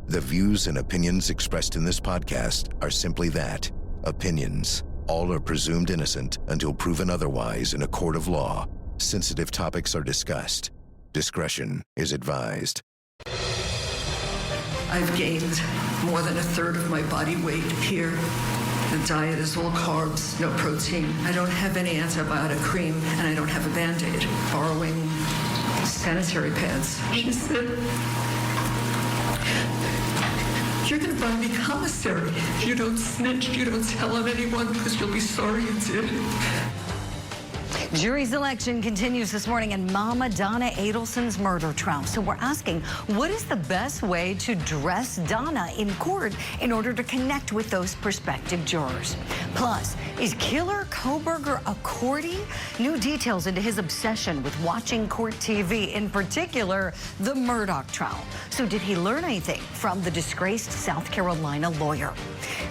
The views and opinions expressed in this podcast are simply that, opinions. All are presumed innocent until proven otherwise in a court of law. Sensitive topics are discussed. Discretion is advised. I've gained more than a third of my body weight here. The diet is all carbs, no protein. I don't have any antibiotic cream, and I don't have a Band-Aid. Borrowing sanitary pads. She said, "You're gonna buy me commissary. You don't snitch, you don't tell on anyone, because you'll be sorry you did." Jury selection continues this morning in Mama Donna Adelson's murder trial. So we're asking, what is the best way to dress Donna in court in order to connect with those prospective jurors? Plus, is killer Kohberger a courtie? New details into his obsession with watching court TV, in particular, the Murdaugh trial. So did he learn anything from the disgraced South Carolina lawyer?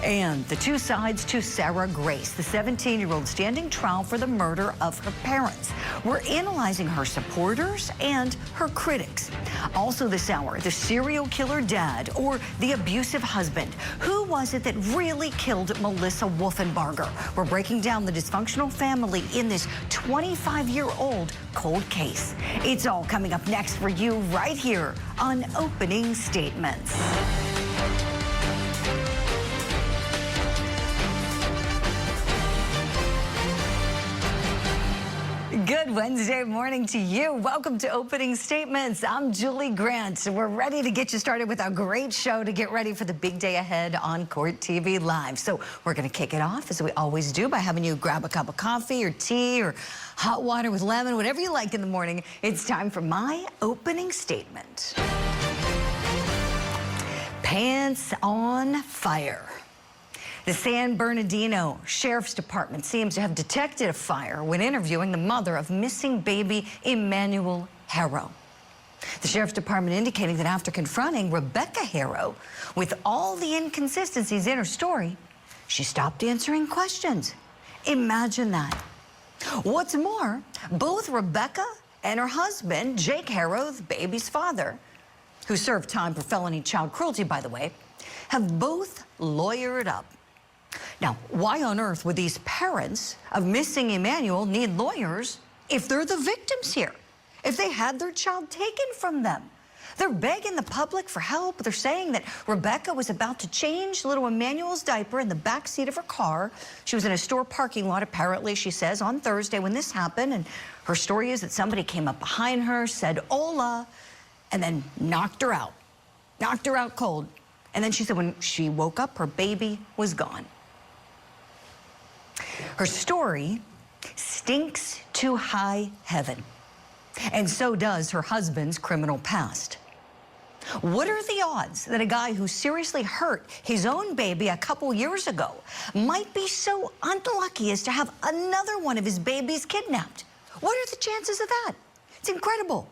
And the two sides to Sarah Grace, the 17-year-old standing trial for the murder of her parents. We're analyzing her supporters and her critics. Also this hour, the serial killer dad or the abusive husband. Who was it that really killed Melissa Wolfenbarger? We're breaking down the dysfunctional family in this 25-year-old cold case. It's all coming up next for you right here on Opening Statements. Good Wednesday morning to you. Welcome to Opening Statements. I'm Julie Grant. We're ready to get you started with a great show to get ready for the big day ahead on Court TV Live. So we're going to kick it off, as we always do, by having you grab a cup of coffee or tea or hot water with lemon, whatever you like in the morning. It's time for my opening statement. Pants on fire. The San Bernardino Sheriff's Department seems to have detected a fire when interviewing the mother of missing baby Emmanuel Harrow. The Sheriff's Department indicating that after confronting Rebecca Harrow with all the inconsistencies in her story, she stopped answering questions. Imagine that. What's more, both Rebecca and her husband, Jake Harrow, the baby's father, who served time for felony child cruelty, by the way, have both lawyered up. Now, why on earth would these parents of missing Emmanuel need lawyers if they're the victims here? If they had their child taken from them? They're begging the public for help. They're saying that Rebecca was about to change little Emmanuel's diaper in the back seat of her car. She was in a store parking lot, apparently, she says, on Thursday when this happened. And her story is that somebody came up behind her, said, "Hola," and then knocked her out cold. And then she said when she woke up, her baby was gone. Her story stinks to high heaven, and so does her husband's criminal past. What are the odds that a guy who seriously hurt his own baby a couple years ago might be so unlucky as to have another one of his babies kidnapped? What are the chances of that? It's incredible.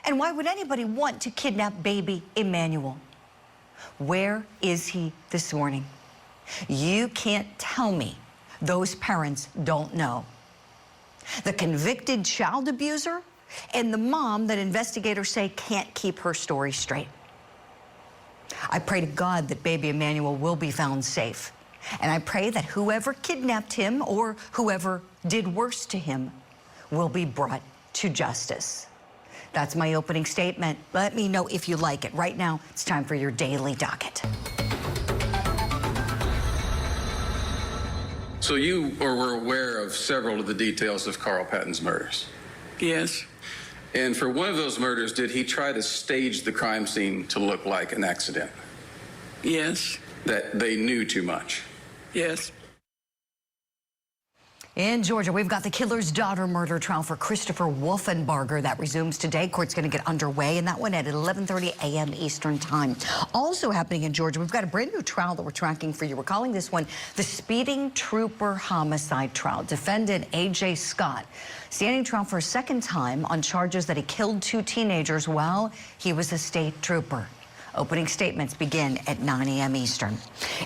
And why would anybody want to kidnap baby Emmanuel? Where is he this morning? You can't tell me those parents don't know. The convicted child abuser and the mom that investigators say can't keep her story straight. I pray to God that baby Emmanuel will be found safe. And I pray that whoever kidnapped him or whoever did worse to him will be brought to justice. That's my opening statement. Let me know if you like it. Right now, it's time for your daily docket. So you were aware of several of the details of Carl Patton's murders? Yes. And for one of those murders, did he try to stage the crime scene to look like an accident? Yes. That they knew too much? Yes. In Georgia, we've got the killer's daughter murder trial for Christopher Wolfenbarger. That resumes today. Court's going to get underway, and that one at 11:30 a.m. Eastern time. Also happening in Georgia, we've got a brand new trial that we're tracking for you. We're calling this one the Speeding Trooper Homicide Trial. Defendant A.J. Scott standing trial for a second time on charges that he killed two teenagers while he was a state trooper. Opening statements begin at 9 a.m. Eastern.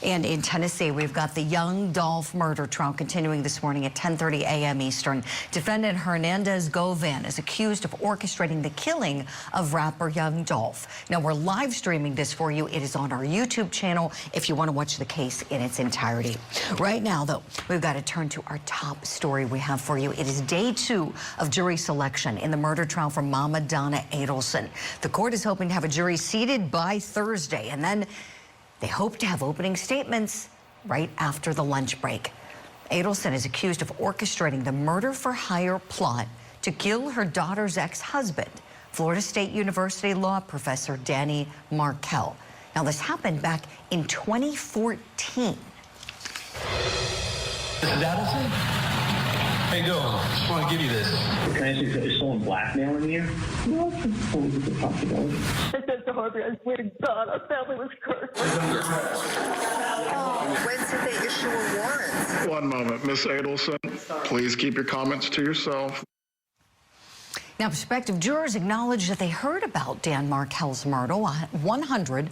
And in Tennessee, we've got the Young Dolph murder trial continuing this morning at 10:30 a.m. Eastern. Defendant Hernandez Govan is accused of orchestrating the killing of rapper Young Dolph. Now, we're live streaming this for you. It is on our YouTube channel if you want to watch the case in its entirety. Right now, though, we've got to turn to our top story we have for you. It is day 2 of jury selection in the murder trial for Mama Donna Adelson. The court is hoping to have a jury seated by Thursday, and then they hope to have opening statements right after the lunch break. Adelson is accused of orchestrating the murder-for-hire plot to kill her daughter's ex-husband, Florida State University law professor Dan Markel. Now, this happened back in 2014. Mrs. Adelson? How you doing? Just want to give you this. Can I ask you, is someone blackmailing you? No, it's always a possibility. I said to Harvey, I swear to God, our family was cursed. When did they issue a warrant? One moment, Miss Adelson. Please keep your comments to yourself. Now, prospective jurors acknowledged that they heard about Dan Markel's murder. 100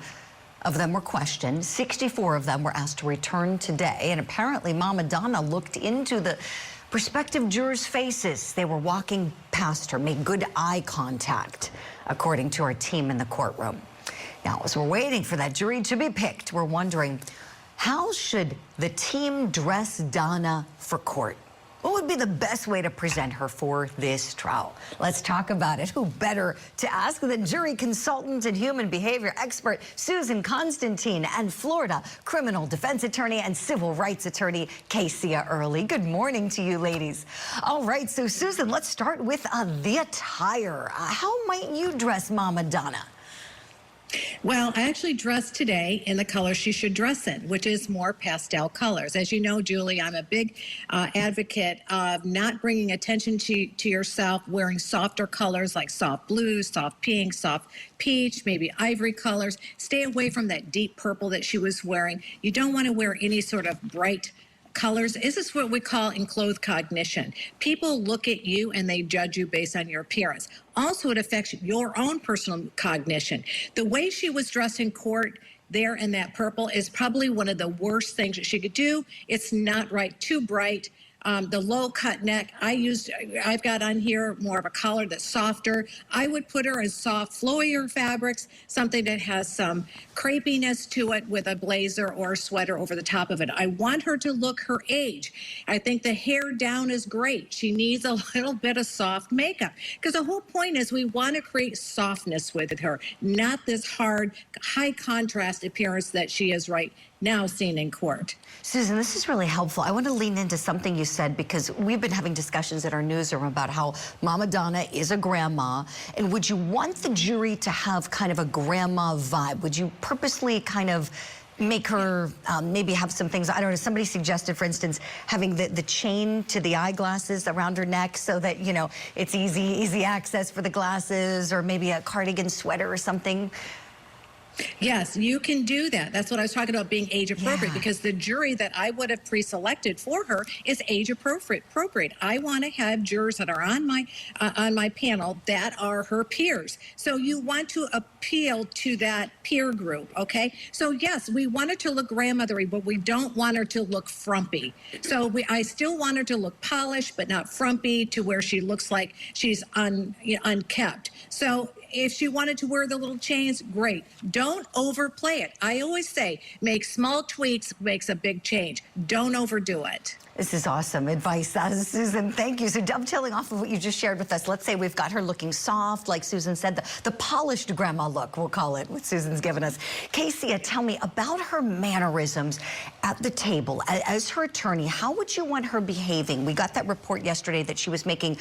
of them were questioned. 64 of them were asked to return today. And apparently, Mama Donna looked into the prospective jurors' faces. They were walking past her, made good eye contact, according to our team in the courtroom. Now, as we're waiting for that jury to be picked, we're wondering, how should the team dress Donna for court? What would be the best way to present her for this trial? Let's talk about it. Who better to ask than jury consultant and human behavior expert Susan Constantine and Florida criminal defense attorney and civil rights attorney Casey Early. Good morning to you, ladies. All right, so Susan, let's start with the attire. How might you dress Mama Donna? Well, I actually dressed today in the color she should dress in, which is more pastel colors. As you know, Julie, I'm a big advocate of not bringing attention to yourself, wearing softer colors like soft blue, soft pink, soft peach, maybe ivory colors. Stay away from that deep purple that she was wearing. You don't want to wear any sort of bright colors. This is what we call enclothed cognition. People look at you and they judge you based on your appearance. Also, it affects your own personal cognition. The way she was dressed in court there in that purple is probably one of the worst things that she could do. It's not right, too bright. The low cut neck, I've got on here more of a collar that's softer. I would put her in soft, flowier fabrics, something that has some crepiness to it with a blazer or a sweater over the top of it. I want her to look her age. I think the hair down is great. She needs a little bit of soft makeup because the whole point is we want to create softness with her, not this hard, high contrast appearance that she is right now seen in court. Susan, this is really helpful. I want to lean into something you said because we've been having discussions at our newsroom about how Mama Donna is a grandma. And would you want the jury to have kind of a grandma vibe? Would you purposely kind of make her maybe have some things? I don't know. Somebody suggested, for instance, having the chain to the eyeglasses around her neck so that, you know, it's easy access for the glasses, or maybe a cardigan sweater or something. Yes, you can do that. That's what I was talking about, being age appropriate, because the jury that I would have pre-selected for her is age appropriate. I want to have jurors that are on my panel that are her peers. So you want to appeal to that peer group, okay? So yes, we want her to look grandmothery, but we don't want her to look frumpy. So I still want her to look polished, but not frumpy to where she looks like she's unkept. So if she wanted to wear the little chains, great. Don't overplay it. I always say, make small tweaks, makes a big change. Don't overdo it. This is awesome advice, Susan. Thank you. So dovetailing off of what you just shared with us, let's say we've got her looking soft, like Susan said, the polished grandma look, we'll call it, what Susan's given us. Casey, tell me about her mannerisms at the table. As her attorney, how would you want her behaving? We got that report yesterday that she was making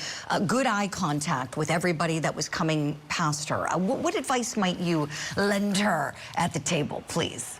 good eye contact with everybody that was coming past her. What advice might you lend her at the table, please?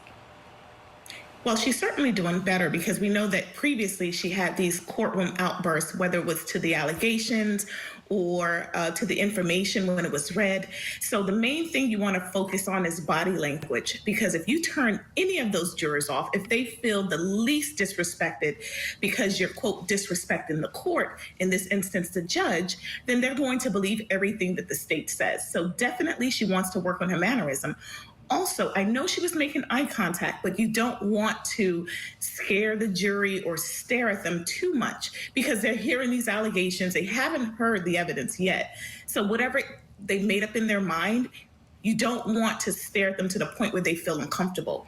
Well, she's certainly doing better because we know that previously she had these courtroom outbursts, whether it was to the allegations or to the information when it was read. So the main thing you want to focus on is body language, because if you turn any of those jurors off, if they feel the least disrespected because you're, quote, disrespecting the court, in this instance the judge, then they're going to believe everything that the state says. So definitely she wants to work on her mannerism. Also, I know she was making eye contact, but you don't want to scare the jury or stare at them too much because they're hearing these allegations. They haven't heard the evidence yet. So whatever they made up in their mind, you don't want to stare at them to the point where they feel uncomfortable.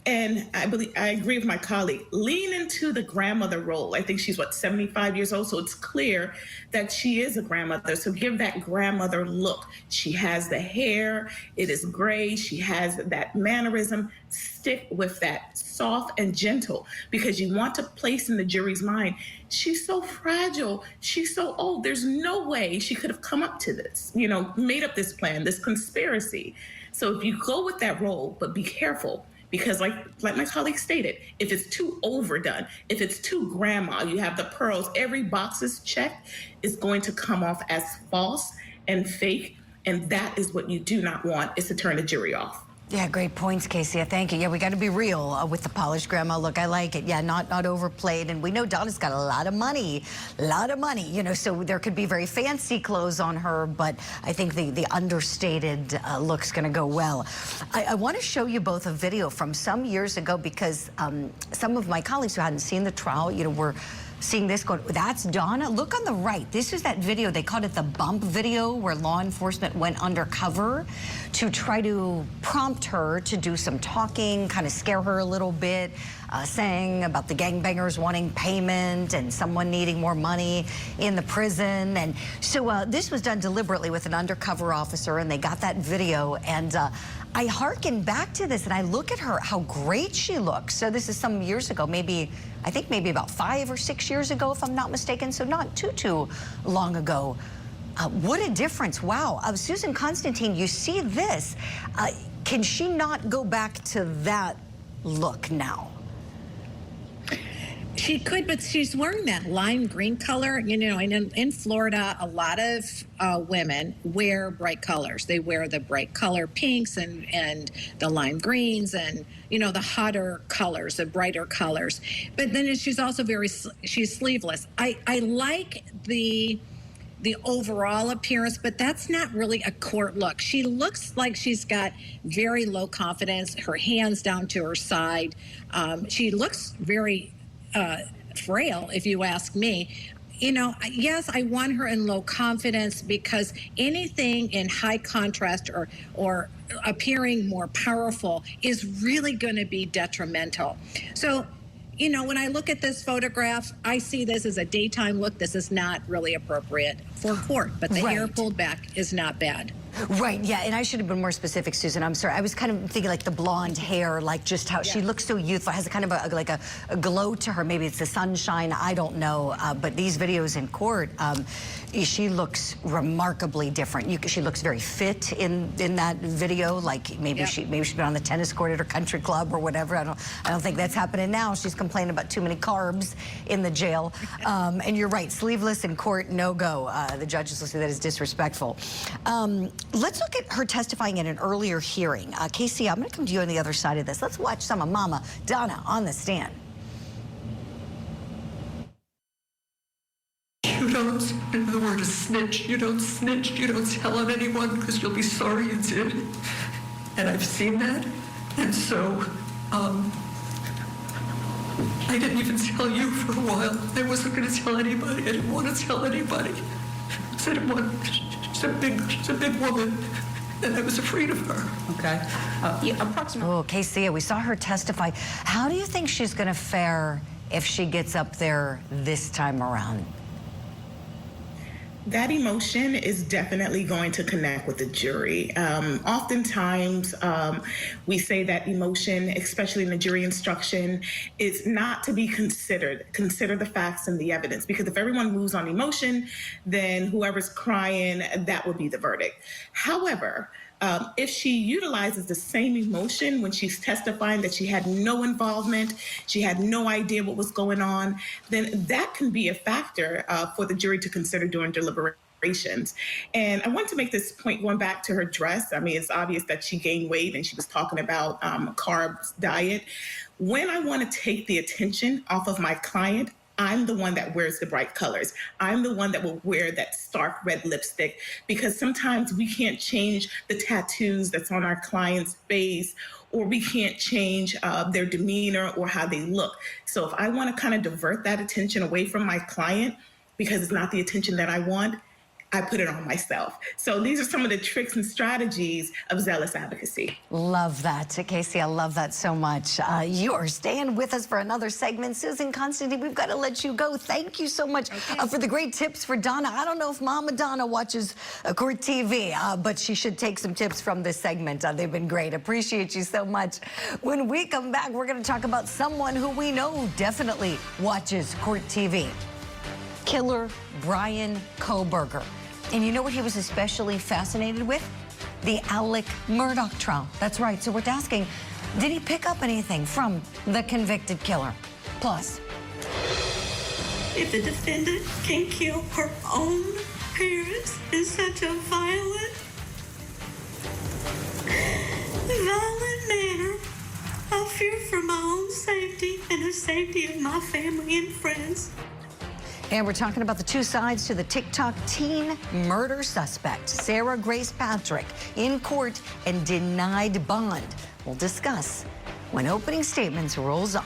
And I agree with my colleague, lean into the grandmother role. I think she's 75 years old. So it's clear that she is a grandmother. So give that grandmother look. She has the hair. It is gray. She has that mannerism. Stick with that, soft and gentle, because you want to place in the jury's mind, she's so fragile. She's so old. There's no way she could have come up to this, made up this plan, this conspiracy. So if you go with that role, but be careful. Because like my colleague stated, if it's too overdone, if it's too grandma, you have the pearls, every box is checked, is going to come off as false and fake. And that is what you do not want, is to turn the jury off. Yeah, great points, Casey. Thank you. Yeah, we got to be real with the polished grandma look. I like it. Yeah, not overplayed. And we know Donna's got a lot of money, so there could be very fancy clothes on her, but I think the understated look's going to go well. I want to show you both a video from some years ago because some of my colleagues who hadn't seen the trial, were seeing this going, that's Donna. Look on the right. This is that video. They called it the bump video, where law enforcement went undercover to try to prompt her to do some talking, kind of scare her a little bit, saying about the gangbangers wanting payment and someone needing more money in the prison. And so this was done deliberately with an undercover officer, and they got that video. And I hearken back to this and I look at her, how great she looks. So this is some years ago, I think maybe about 5 or 6 years ago, if I'm not mistaken. So not too long ago. What a difference. Wow. Susan Constantine, you see this. Can she not go back to that look now? She could, but she's wearing that lime green color. In Florida, a lot of women wear bright colors. They wear the bright color pinks and the lime greens and, the hotter colors, the brighter colors. But then she's also she's sleeveless. I like the overall appearance, but that's not really a court look. She looks like she's got very low confidence, her hands down to her side. She looks very frail, if you ask me. Yes, I want her in low confidence because anything in high contrast or appearing more powerful is really going to be detrimental. So, when I look at this photograph, I see this as a daytime look. This is not really appropriate for court, but the hair pulled back is not bad. Right, yeah, and I should have been more specific, Susan. I'm sorry. I was kind of thinking like the blonde hair, like just how she looks so youthful, has a kind of a glow to her. Maybe it's the sunshine, I don't know. But these videos in court, she looks remarkably different. She looks very fit in that video. Like maybe she's been on the tennis court at her country club or whatever. I don't think that's happening now. She's complaining about too many carbs in the jail. And you're right, sleeveless in court, no go. The judges will say that is disrespectful. Let's look at her testifying in an earlier hearing. Casey, I'm going to come to you on the other side of this. Let's watch some of Mama Donna on the stand. You don't, and the word is snitch. You don't snitch. You don't tell on anyone because you'll be sorry you did. And I've seen that. And so, I didn't even tell you for a while. I wasn't going to tell anybody. I didn't want to tell anybody. I didn't want. She's a big woman, and I was afraid of her. Okay. Approximately. Oh, Casey, we saw her testify. How do you think she's going to fare if she gets up there this time around? That emotion is definitely going to connect with the jury. Oftentimes, we say that emotion, especially in the jury instruction, is not to be considered. Consider the facts and the evidence, because if everyone moves on emotion, then whoever's crying, that will be the verdict. However, if she utilizes the same emotion when she's testifying that she had no involvement, she had no idea what was going on, then that can be a factor for the jury to consider during deliberations. And I want to make this point going back to her dress. I mean, it's obvious that she gained weight and she was talking about carbs diet. When I want to take the attention off of my client, I'm the one that wears the bright colors. I'm the one that will wear that stark red lipstick, because sometimes we can't change the tattoos that's on our client's face, or we can't change their demeanor or how they look. So if I want to kind of divert that attention away from my client because it's not the attention that I want, I put it on myself. So these are some of the tricks and strategies of zealous advocacy. Love that, Casey. I love that so much. You are staying with us for another segment. Susan Constantine, we've got to let you go. Thank you so much for the great tips for Donna. I don't know if Mama Donna watches Court TV, but she should take some tips from this segment. They've been great. Appreciate you so much. When we come back, we're going to talk about someone who we know definitely watches Court TV. Killer Bryan Kohberger. And you know what he was especially fascinated with? The Alec Murdaugh trial. That's right. So we're asking, did he pick up anything from the convicted killer? Plus, if the defendant can kill her own parents in such a violent manner, I fear for my own safety and the safety of my family and friends. and we're talking about the two sides to the TikTok teen murder suspect, Sarah Grace Patrick, in court and denied bond. We'll discuss when opening statements rolls on.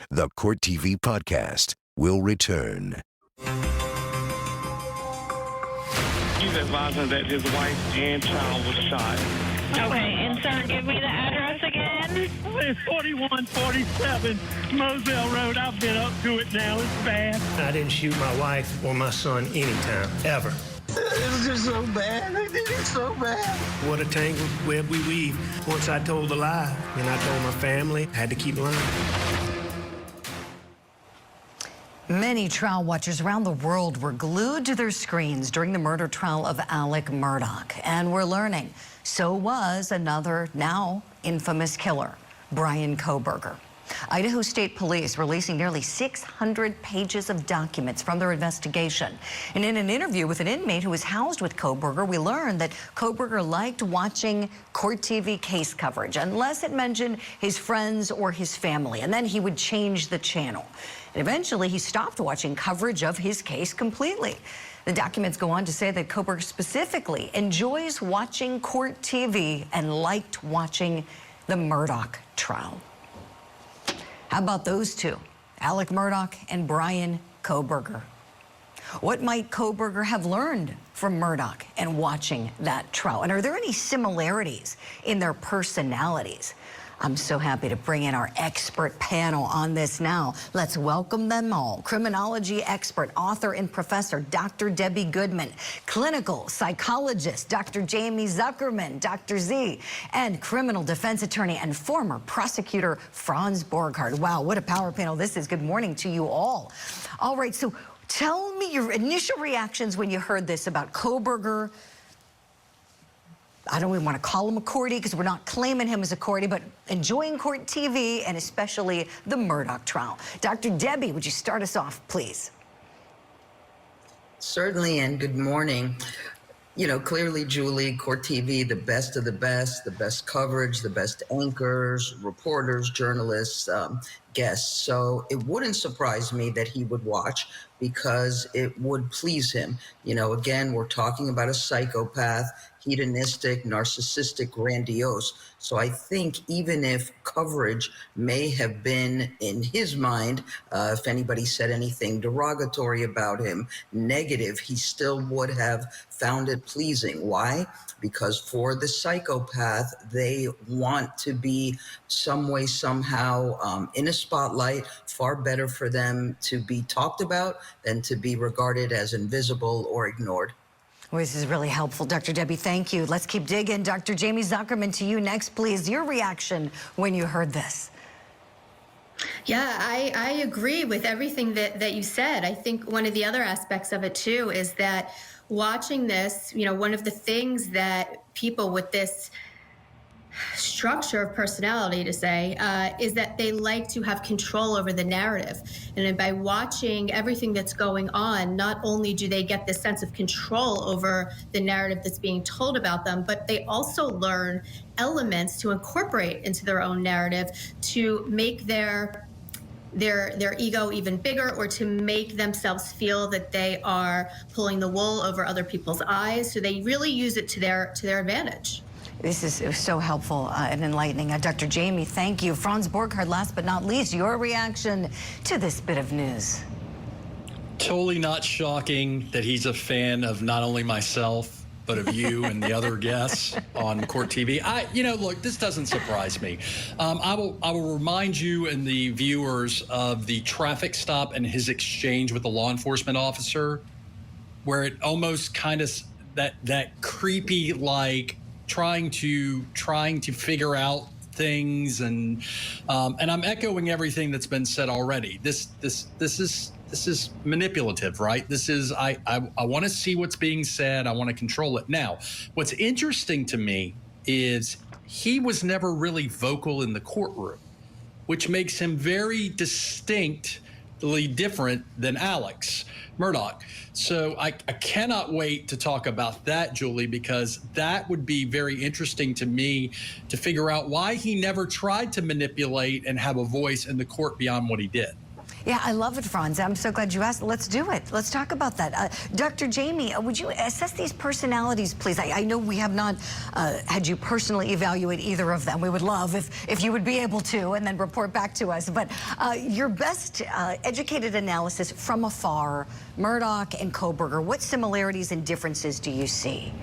The Court TV podcast will return. He's advising that his wife and child was shot. Okay, and sir, give me the address again. It's 4147 Moselle Road. I've been up to it now. It's bad. I didn't shoot my wife or my son anytime, ever. It was just so bad. They did it so bad. What a tangled web we weave. Once I told the lie, and I told my family, I had to keep lying. Many trial watchers around the world were glued to their screens during the murder trial of Alec Murdaugh. And we're learning, so was another now infamous killer, Bryan Kohberger. Idaho State Police releasing nearly 600 pages of documents from their investigation. And in an interview with an inmate who was housed with Kohberger, we learned that Kohberger liked watching Court TV case coverage unless it mentioned his friends or his family, and then he would change the channel. And eventually, he stopped watching coverage of his case completely. The documents go on to say that Kohberger specifically enjoys watching Court TV and liked watching the Murdaugh trial. How about those two, Alec Murdaugh and Bryan Kohberger? What might Kohberger have learned from Murdaugh and watching that trial? And are there any similarities in their personalities? I'm so happy to bring in our expert panel on this now. Let's welcome them all. Criminology expert, author, and professor, Dr. Debbie Goodman. Clinical psychologist, Dr. Jamie Zuckerman, Dr. Z. And criminal defense attorney and former prosecutor, Franz Borghardt. Wow, what a power panel this is. Good morning to you all. All right, so tell me your initial reactions when you heard this about Kohberger. I don't even want to call him a courtie because we're not claiming him as a courtie, but enjoying Court TV and especially the Murdaugh trial. Dr. Debbie, would you start us off, please? Certainly, and good morning. You know, clearly, Julie, Court TV, the best of the best coverage, the best anchors, reporters, journalists, guests. So it wouldn't surprise me that he would watch because it would please him. You know, again, we're talking about a psychopath, hedonistic, narcissistic, grandiose. So I think even if coverage may have been, in his mind, if anybody said anything derogatory about him, negative, he still would have found it pleasing. Why? Because for the psychopath, they want to be some way, somehow in a spotlight. Far better for them to be talked about than to be regarded as invisible or ignored. Well, this is really helpful, Dr. Debbie. Thank you. Let's keep digging. Dr. Jamie Zuckerman, to you next, please. Your reaction when you heard this. Yeah, I agree with everything that you said. I think one of the other aspects of it, too, is that watching this, you know, one of the things that people with this structure of personality to say is that they like to have control over the narrative. And by watching everything that's going on, not only do they get this sense of control over the narrative that's being told about them, but they also learn elements to incorporate into their own narrative to make their ego even bigger, or to make themselves feel that they are pulling the wool over other people's eyes. So they really use it to their advantage. This is so helpful and enlightening. Dr. Jamie, thank you. Franz Borghardt, last but not least, your reaction to this bit of news. Totally not shocking that he's a fan of not only myself, but of you and the other guests on Court TV. Look, this doesn't surprise me. I will remind you and the viewers of the traffic stop and his exchange with the law enforcement officer, where it almost kind of that creepy, like, trying to figure out things, and I'm echoing everything that's been said already. This is manipulative, right? This is I want to see what's being said. I want to control it. Now, what's interesting to me is he was never really vocal in the courtroom, which makes him very distinctly different than Alex Murdaugh. So I cannot wait to talk about that, Julie, because that would be very interesting to me to figure out why he never tried to manipulate and have a voice in the court beyond what he did. Yeah, I love it, Franz. I'm so glad you asked. Let's do it. Let's talk about that. Dr. Jamie, would you assess these personalities, please? I know we have not had you personally evaluate either of them. We would love if you would be able to and then report back to us. But your best educated analysis from afar, Murdaugh and Kohberger, what similarities and differences do you see?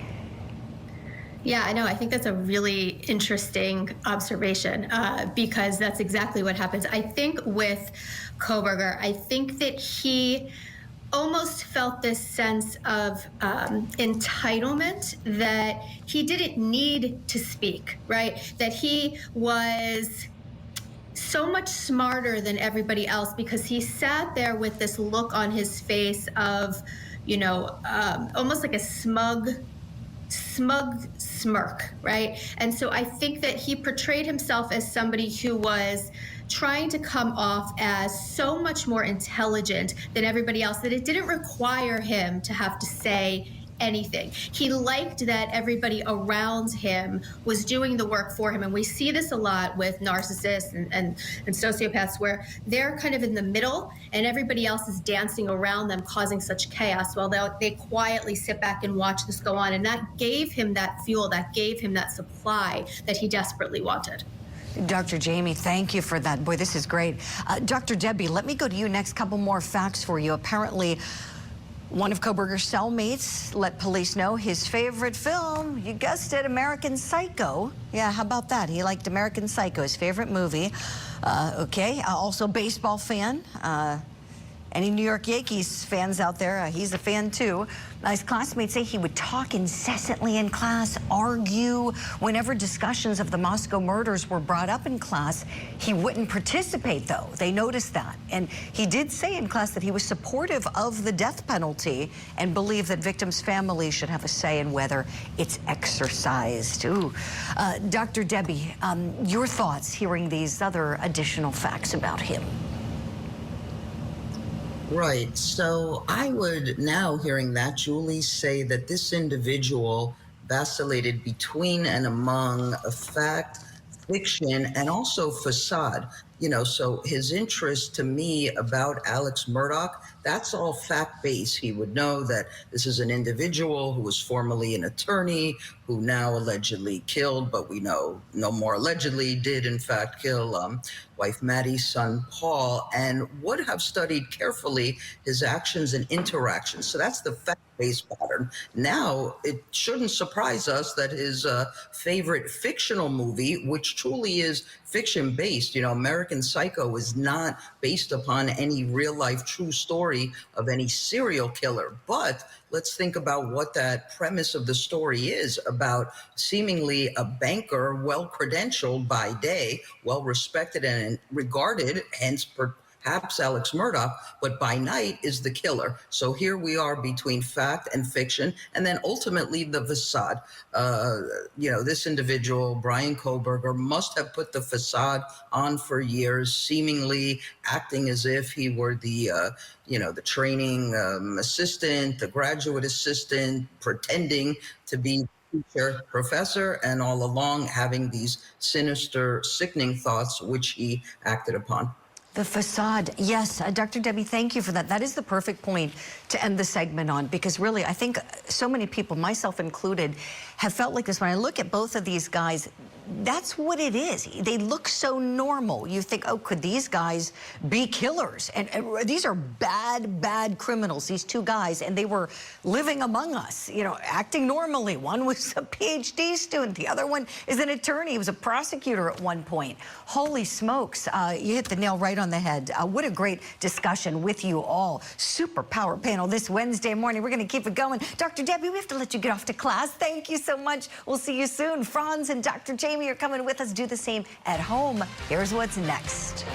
Yeah, I know. I think that's a really interesting observation because that's exactly what happens. I think with Kohberger, I think that he almost felt this sense of entitlement that he didn't need to speak, right? That he was so much smarter than everybody else because he sat there with this look on his face of, almost like a smug smirk, right? And so I think that he portrayed himself as somebody who was trying to come off as so much more intelligent than everybody else that it didn't require him to have to say anything. He liked that everybody around him was doing the work for him. And we see this a lot with narcissists and sociopaths where they're kind of in the middle and everybody else is dancing around them, causing such chaos while they quietly sit back and watch this go on. And that gave him that fuel, that gave him that supply that he desperately wanted. Dr. Jamie, thank you for that. Boy, this is great. Dr. Debbie, let me go to you next. Couple more facts for you. Apparently, one of Kohberger's cellmates let police know his favorite film, you guessed it, American Psycho. Yeah, how about that? He liked American Psycho, his favorite movie. Also baseball fan. Any New York Yankees fans out there, he's a fan too. His classmates say he would talk incessantly in class, argue. Whenever discussions of the Moscow murders were brought up in class, he wouldn't participate, though. They noticed that. And he did say in class that he was supportive of the death penalty and believed that victims' families should have a say in whether it's exercised. Ooh. Dr. Debbie, your thoughts hearing these other additional facts about him? Right. So I would now, hearing that, Julie, say that this individual vacillated between and among a fact, fiction, and also facade. So his interest to me about Alex Murdaugh, that's all fact-based. He would know that this is an individual who was formerly an attorney, who now allegedly killed, but we know no more allegedly did in fact kill wife Maddie's son Paul, and would have studied carefully his actions and interactions. So that's the fact-based pattern. Now, it shouldn't surprise us that his favorite fictional movie, which truly is fiction-based, American Psycho, is not based upon any real-life true story of any serial killer. But let's think about what that premise of the story is about: seemingly a banker, well-credentialed by day, well-respected and regarded, hence perhaps Alex Murdaugh, but by night is the killer. So here we are between fact and fiction, and then ultimately the facade. This individual, Bryan Kohberger, must have put the facade on for years, seemingly acting as if he were the training assistant, the graduate assistant, pretending to be teacher, professor, and all along having these sinister, sickening thoughts, which he acted upon. The facade. Yes, Dr. Debbie, thank you for that. That is the perfect point to end the segment on, because really, I think so many people, myself included, have felt like this. When I look at both of these guys, that's what it is. They look so normal. You think, oh, could these guys be killers? And these are bad, bad criminals, these two guys, and they were living among us, acting normally. One was a PhD student. The other one is an attorney. He was a prosecutor at one point. Holy smokes. You hit the nail right on the head. What a great discussion with you all. Super power panel this Wednesday morning. We're going to keep it going. Dr. Debbie, we have to let you get off to class. Thank you so much. We'll see you soon. Franz and Dr. Jamie are coming with us. Do the same at home. Here's what's next.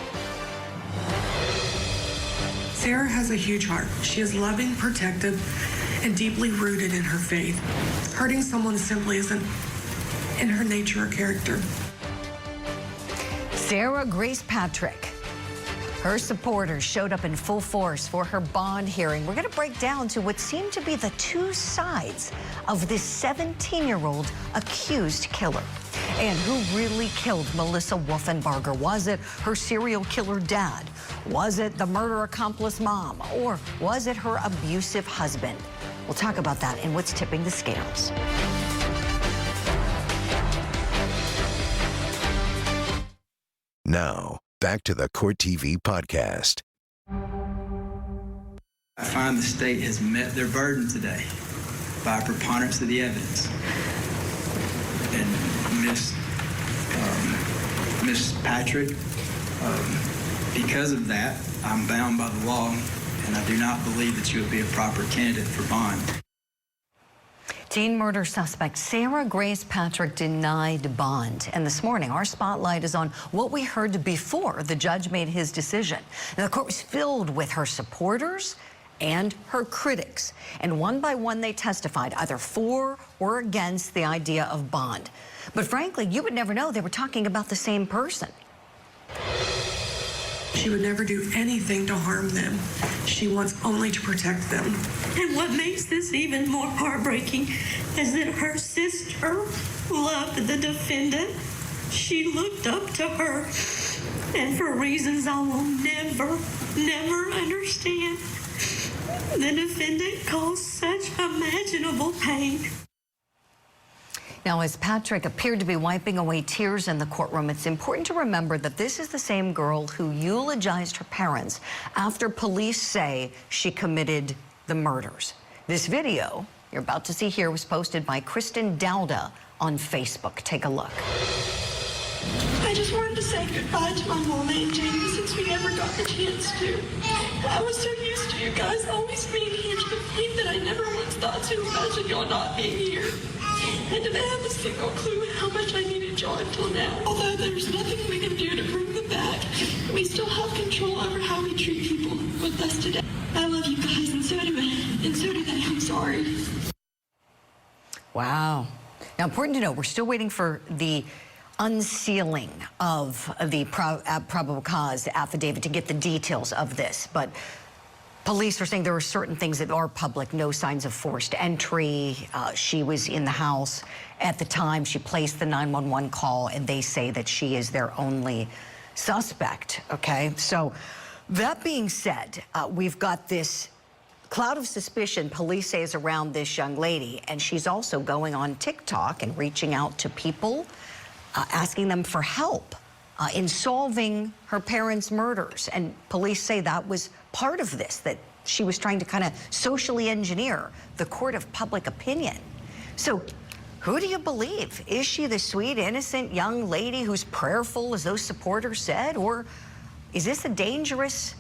Sarah has a huge heart. She is loving, protective, and deeply rooted in her faith. Hurting someone simply isn't in her nature or character. Sarah Grace Patrick. Her supporters showed up in full force for her bond hearing. We're going to break down to what seemed to be the two sides of this 17-year-old accused killer. And who really killed Melissa Wolfenbarger? Was it her serial killer dad? Was it the murder accomplice mom? Or was it her abusive husband? We'll talk about that and what's tipping the scales. Now, back to the Court TV podcast. I find the state has met their burden today by a preponderance of the evidence. And Miss Patrick, because of that, I'm bound by the law, and I do not believe that you would be a proper candidate for bond. Teen murder suspect Sarah Grace Patrick denied bond. And this morning, our spotlight is on what we heard before the judge made his decision. Now, the court was filled with her supporters and her critics. And one by one, they testified either for or against the idea of bond. But frankly, you would never know they were talking about the same person. She would never do anything to harm them. She wants only to protect them. And what makes this even more heartbreaking is that her sister loved the defendant. She looked up to her. And for reasons I will never understand, the defendant caused such imaginable pain. Now, as Patrick appeared to be wiping away tears in the courtroom, it's important to remember that this is the same girl who eulogized her parents after police say she committed the murders. This video you're about to see here was posted by Kristen Dowda on Facebook. Take a look. I just wanted to say goodbye to my mom and Jamie since we never got the chance to. I was so used to you guys always being here to the point that I never once thought to imagine y'all not being here. I didn't have a single clue how much I needed y'all until now. Although there's nothing we can do to bring them back, we still have control over how we treat people with us today. I love you guys, and so do I. And so do they. I'm sorry. Wow. Now, important to know, we're still waiting for the unsealing of the probable cause affidavit to get the details of this. But police are saying there are certain things that are public, no signs of forced entry. She was in the house at the time she placed the 911 call, and they say that she is their only suspect, okay? So that being said, we've got this cloud of suspicion police say is around this young lady, and she's also going on TikTok and reaching out to people, asking them for help in solving her parents' murders. And police say that was part of this, that she was trying to kind of socially engineer the court of public opinion. So who do you believe? Is she the sweet, innocent young lady who's prayerful, as those supporters said? Or is this a dangerous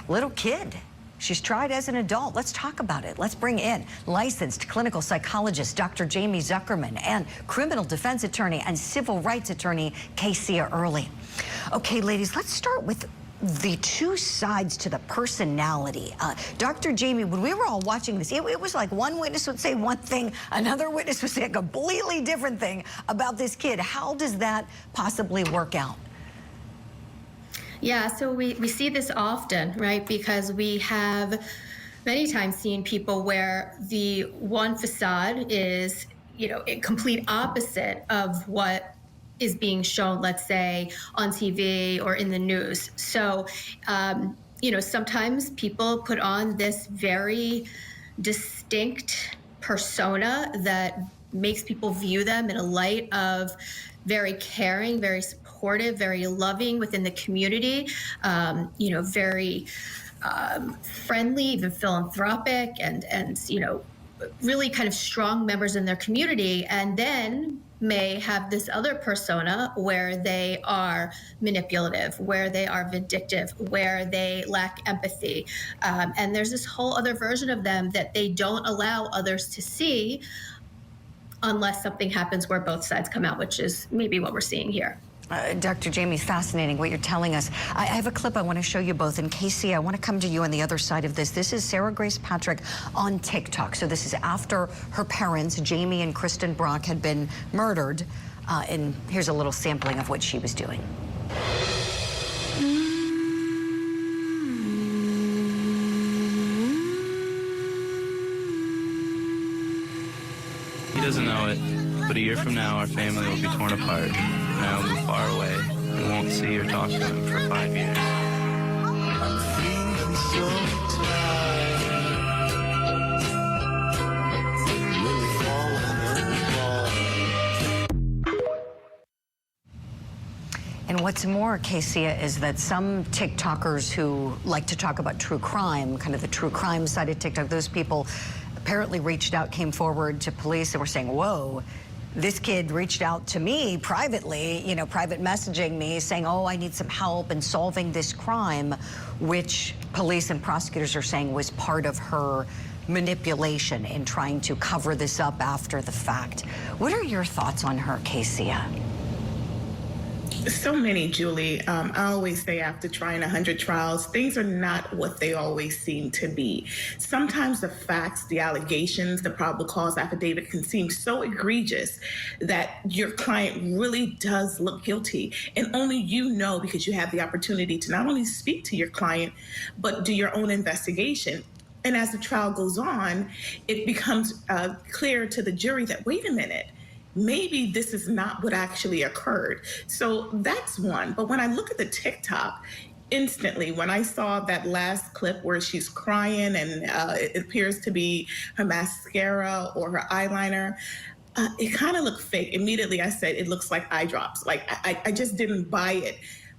little kid? She's tried as an adult. Let's talk about it. Let's bring in licensed clinical psychologist Dr. Jamie Zuckerman and criminal defense attorney and civil rights attorney Casey Early. Okay, ladies, let's start with the two sides to the personality. Dr. Jamie, when we were all watching this, it was like one witness would say one thing, another witness would say a completely different thing about this kid. How does that possibly work out? Yeah, so we see this often, right? Because we have many times seen people where the one facade is, a complete opposite of what is being shown, let's say, on TV or in the news. So, sometimes people put on this very distinct persona that makes people view them in a light of very caring, very supportive, very loving within the community, very friendly, even philanthropic, and really kind of strong members in their community, and then may have this other persona where they are manipulative, where they are vindictive, where they lack empathy. And there's this whole other version of them that they don't allow others to see unless something happens where both sides come out, which is maybe what we're seeing here. Dr. Jamie, fascinating what you're telling us. I have a clip I want to show you both. And Casey, I want to come to you on the other side of this. This is Sarah Grace Patrick on TikTok. So this is after her parents, Jamie and Kristen Brock, had been murdered. And here's a little sampling of what she was doing. He doesn't know it, but a year from now, our family will be torn apart. And I will move far away and won't see or talk to him for 5 years. I'm feeling so And what's more, Casey, is that some TikTokers who like to talk about true crime, kind of the true crime side of TikTok, those people apparently reached out, came forward to police and were saying, whoa, this kid reached out to me privately, private messaging me saying, oh, I need some help in solving this crime, which police and prosecutors are saying was part of her manipulation in trying to cover this up after the fact. What are your thoughts on her, Casey? So many, Julie. I always say after trying 100 trials, things are not what they always seem to be. Sometimes the facts, the allegations, the probable cause affidavit can seem so egregious that your client really does look guilty. And only you know, because you have the opportunity to not only speak to your client, but do your own investigation. And as the trial goes on, it becomes clear to the jury that, wait a minute, maybe this is not what actually occurred. So that's one. But when I look at the TikTok, instantly, when I saw that last clip where she's crying and it appears to be her mascara or her eyeliner, it kind of looked fake. Immediately I said, it looks like eye drops. Like I just didn't buy it.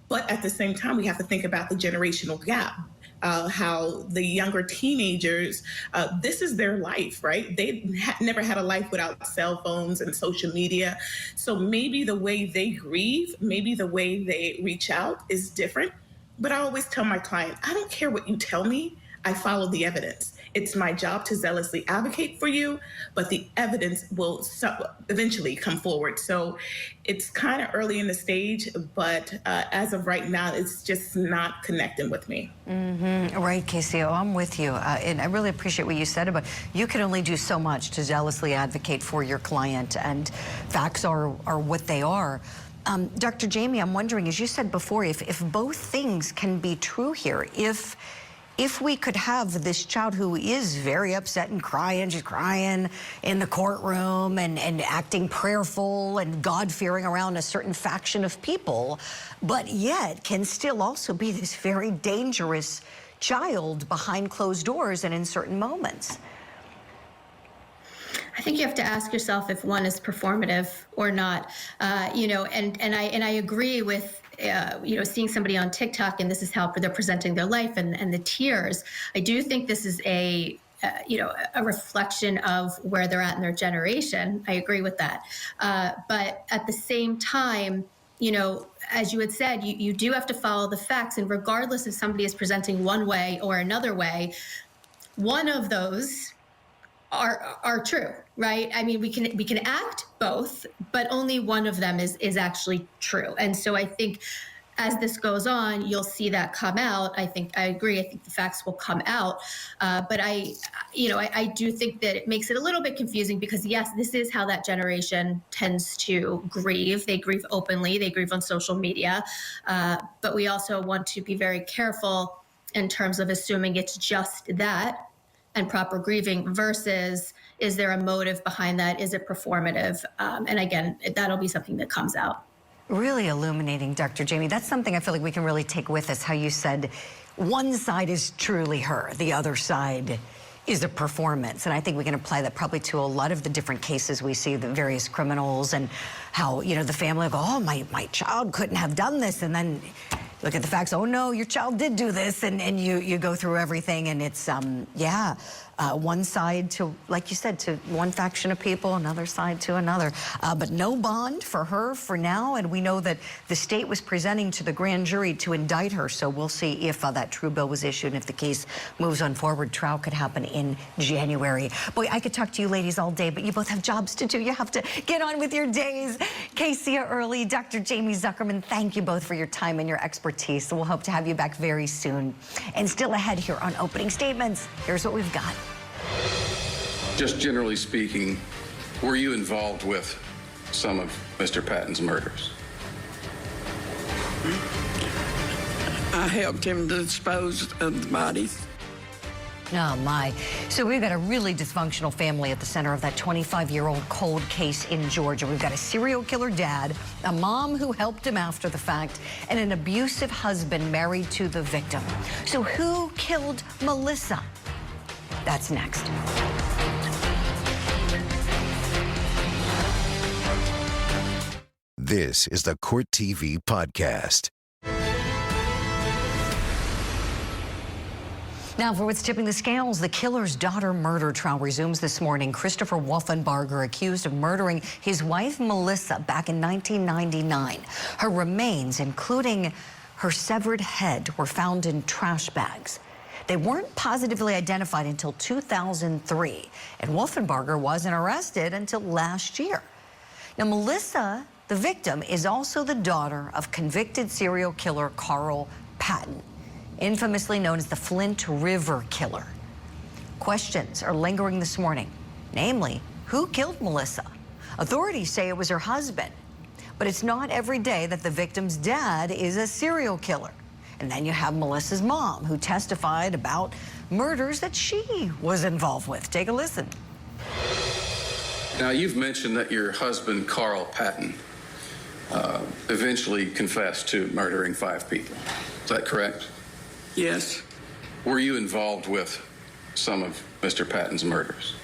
But at the same time, we have to think about the generational gap. How the younger teenagers, this is their life, right? They never had a life without cell phones and social media. So maybe the way they grieve, maybe the way they reach out is different. But I always tell my client, I don't care what you tell me, I follow the evidence. It's my job to zealously advocate for you, but the evidence will eventually come forward. So it's kind of early in the stage, but as of right now, it's just not connecting with me. Right, Casey, I'm with you. And I really appreciate what you said about you can only do so much to zealously advocate for your client, and facts are what they are. Dr. Jamie, I'm wondering, as you said before, if both things can be true here, if we could have this child who is very upset and crying, she's crying in the courtroom and acting prayerful and God-fearing around a certain faction of people, but yet can still also be this very dangerous child behind closed doors and in certain moments. I think you have to ask yourself if one is performative or not, and I agree with seeing somebody on TikTok and this is how they're presenting their life and the tears. I do think this is a reflection of where they're at in their generation. I agree with that. But at the same time, as you had said, you do have to follow the facts, and regardless if somebody is presenting one way or another way, one of those are true, right? I mean, we can act both, but only one of them is actually true. And so I think as this goes on, you'll see that come out. I agree. I think the facts will come out. But I do think that it makes it a little bit confusing because, yes, this is how that generation tends to grieve. They grieve openly. They grieve on social media. But we also want to be very careful in terms of assuming it's just that and proper grieving versus is there a motive behind that? Is it performative? And again, that'll be something that comes out. Really illuminating, Dr. Jamie. That's something I feel like we can really take with us, how you said one side is truly her, the other side is a performance. And I think we can apply that probably to a lot of the different cases we see, the various criminals, and how, the family will go, oh, my child couldn't have done this. And then look at the facts, oh no, your child did do this. And you go through everything, and it's, one side to, like you said, to one faction of people, another side to another. But no bond for her for now, and we know that the state was presenting to the grand jury to indict her, so we'll see if that true bill was issued, and if the case moves on forward. Trial could happen in January. Boy, I could talk to you ladies all day, but you both have jobs to do. You have to get on with your days. Kecia Early, Dr. Jamie Zuckerman, thank you both for your time and your expertise. We'll hope to have you back very soon. And still ahead here on Opening Statements, here's what we've got. Just generally speaking, were you involved with some of Mr. Patton's murders? I helped him dispose of the bodies. Oh, my. So we've got a really dysfunctional family at the center of that 25-year-old cold case in Georgia. We've got a serial killer dad, a mom who helped him after the fact, and an abusive husband married to the victim. So who killed Melissa? That's next. This is the Court TV podcast. Now, for what's tipping the scales, the killer's daughter murder trial resumes this morning. Christopher Wolfenbarger, accused of murdering his wife, Melissa, back in 1999. Her remains, including her severed head, were found in trash bags. They weren't positively identified until 2003, and Wolfenbarger wasn't arrested until last year. Now, Melissa, the victim, is also the daughter of convicted serial killer Carl Patton, infamously known as the Flint River Killer. Questions are lingering this morning, namely, who killed Melissa? Authorities say it was her husband, but it's not every day that the victim's dad is a serial killer. And then you have Melissa's mom, who testified about murders that she was involved with. Take a listen. Now, you've mentioned that your husband, Carl Patton, eventually confessed to murdering 5 people. Is that correct? Yes. Were you involved with some of Mr. Patton's murders?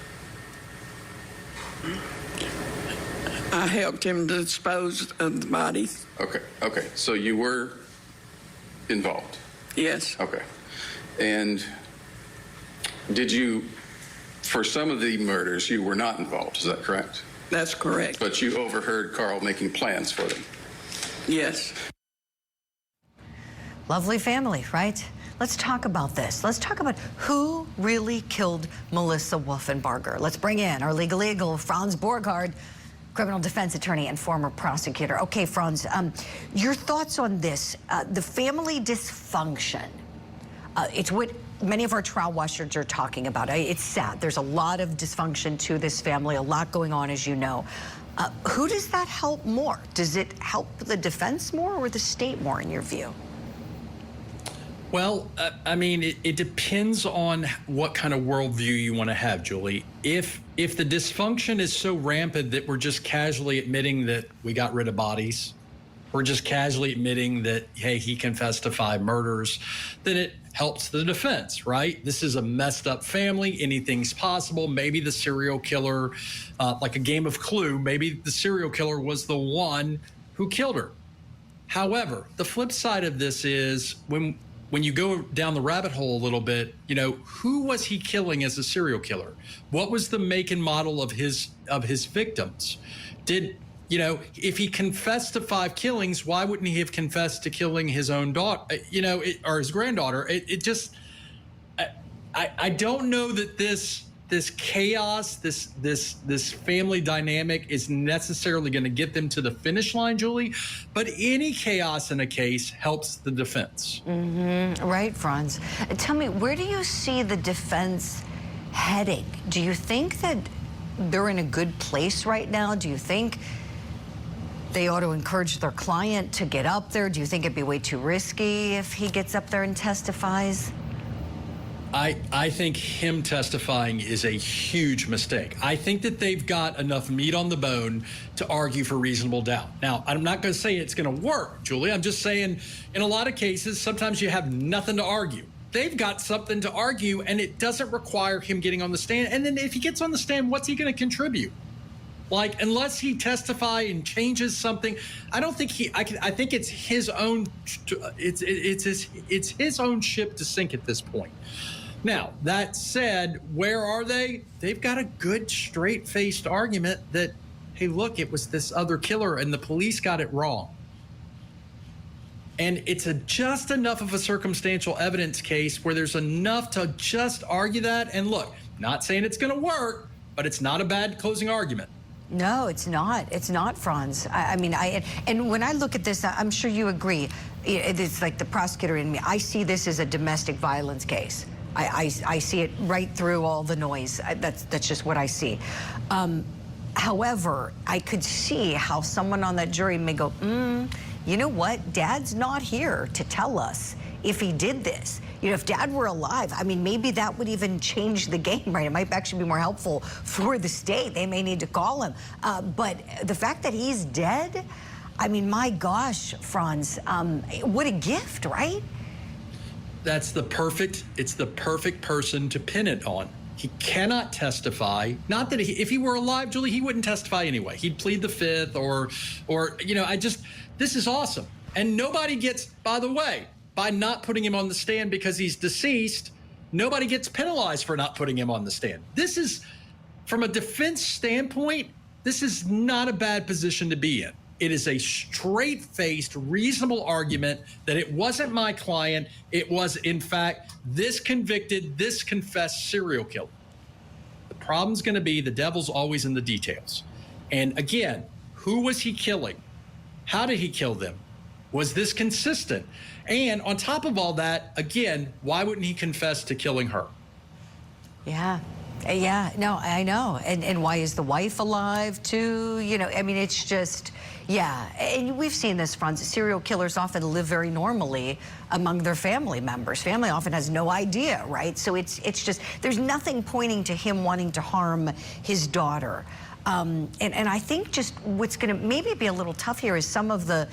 I helped him dispose of the bodies. Okay. So you were involved? Yes. Okay. And did you, for some of the murders, you were not involved, is that correct? That's correct. But you overheard Carl making plans for them? Yes. Lovely family, right? Let's talk about this. Let's talk about who really killed Melissa Wolfenbarger. Let's bring in our legal eagle, Franz Borghardt, criminal defense attorney and former prosecutor. Okay, Franz, your thoughts on this. The family dysfunction. It's what many of our trial watchers are talking about. It's sad. There's a lot of dysfunction to this family, a lot going on, as you know. Who does that help more? Does it help the defense more or the state more, in your view? Well, I mean, it depends on what kind of worldview you want to have, Julie. If the dysfunction is so rampant that we're just casually admitting that we got rid of bodies, we're just casually admitting that, hey, he confessed to 5 murders, then it helps the defense, right? This is a messed up family. Anything's possible. Maybe the serial killer, like a game of Clue, maybe the serial killer was the one who killed her. However, the flip side of this is when you go down the rabbit hole a little bit, who was he killing as a serial killer? What was the make and model of his victims? If he confessed to 5 killings, why wouldn't he have confessed to killing his own daughter, or his granddaughter? I don't know that this this chaos, this family dynamic is necessarily going to get them to the finish line, Julie, but any chaos in a case helps the defense. Right, Franz. Tell me, where do you see the defense heading? Do you think that they're in a good place right now? Do you think they ought to encourage their client to get up there? Do you think it'd be way too risky if he gets up there and testifies? I think him testifying is a huge mistake. I think that they've got enough meat on the bone to argue for reasonable doubt. Now, I'm not going to say it's going to work, Julie. I'm just saying in a lot of cases, sometimes you have nothing to argue. They've got something to argue, and it doesn't require him getting on the stand. And then if he gets on the stand, what's he going to contribute? Like, unless he testify and changes something, I don't think I think it's his own. It's his own ship to sink at this point. Now, that said, where are they? They've got a good, straight-faced argument that, hey, look, it was this other killer, and the police got it wrong. And it's just enough of a circumstantial evidence case where there's enough to just argue that. And look, not saying it's going to work, but it's not a bad closing argument. No, it's not. It's not, Franz. I mean, and when I look at this, I'm sure you agree. It's like the prosecutor in me. I see this as a domestic violence case. I see it right through all the noise. That's just what I see. However, I could see how someone on that jury may go, you know what? Dad's not here to tell us if he did this. You know, if Dad were alive, I mean, maybe that would even change the game, right? It might actually be more helpful for the state. They may need to call him. But the fact that he's dead, I mean, my gosh, Franz, what a gift, right? It's the perfect person to pin it on. He cannot testify. Not that if he were alive, Julie, he wouldn't testify anyway. He'd plead the fifth or, you know, this is awesome. And nobody gets, by the way, by not putting him on the stand because he's deceased, nobody gets penalized for not putting him on the stand. This is, from a defense standpoint, this is not a bad position to be in. It is a straight-faced, reasonable argument that it wasn't my client. It was, in fact, this convicted, this confessed serial killer. The problem's going to be the devil's always in the details. And again, who was he killing? How did he kill them? Was this consistent? And on top of all that, again, why wouldn't he confess to killing her? Yeah. Yeah, no, I know. And why is the wife alive too? You know, I mean, it's just, yeah. And we've seen this, Franz. Serial killers often live very normally among their family members. Family often has no idea, right? So it's just, there's nothing pointing to him wanting to harm his daughter. And I think just what's going to maybe be a little tough here is some of the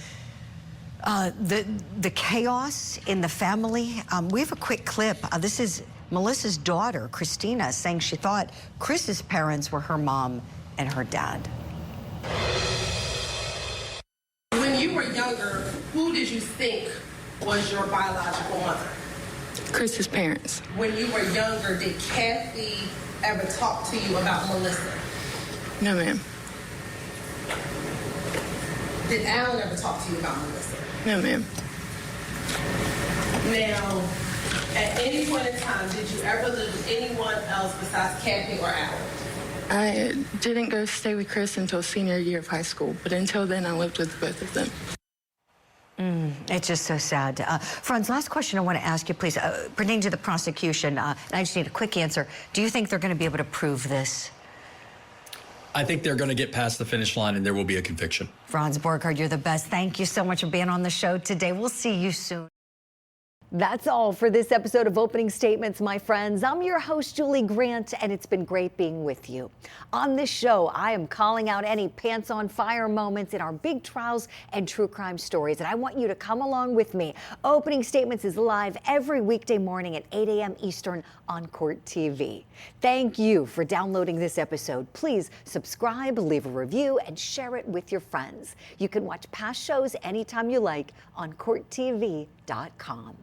chaos in the family. We have a quick clip. This is Melissa's daughter, Christina, saying she thought Chris's parents were her mom and her dad. When you were younger, who did you think was your biological mother? Chris's parents. When you were younger, did Kathy ever talk to you about Melissa? No, ma'am. Did Alan ever talk to you about Melissa? No, ma'am. Now, at any point in time, did you ever live with anyone else besides Kathy or Alan? I didn't go stay with Chris until senior year of high school, but until then, I lived with both of them. It's just so sad. Franz, last question I want to ask you, please, pertaining to the prosecution, and I just need a quick answer. Do you think they're going to be able to prove this? I think they're going to get past the finish line and there will be a conviction. Franz Borghardt, you're the best. Thank you so much for being on the show today. We'll see you soon. That's all for this episode of Opening Statements, my friends. I'm your host, Julie Grant, and it's been great being with you. On this show, I am calling out any pants on fire moments in our big trials and true crime stories, and I want you to come along with me. Opening Statements is live every weekday morning at 8 a.m. Eastern on Court TV. Thank you for downloading this episode. Please subscribe, leave a review, and share it with your friends. You can watch past shows anytime you like on CourtTV.com.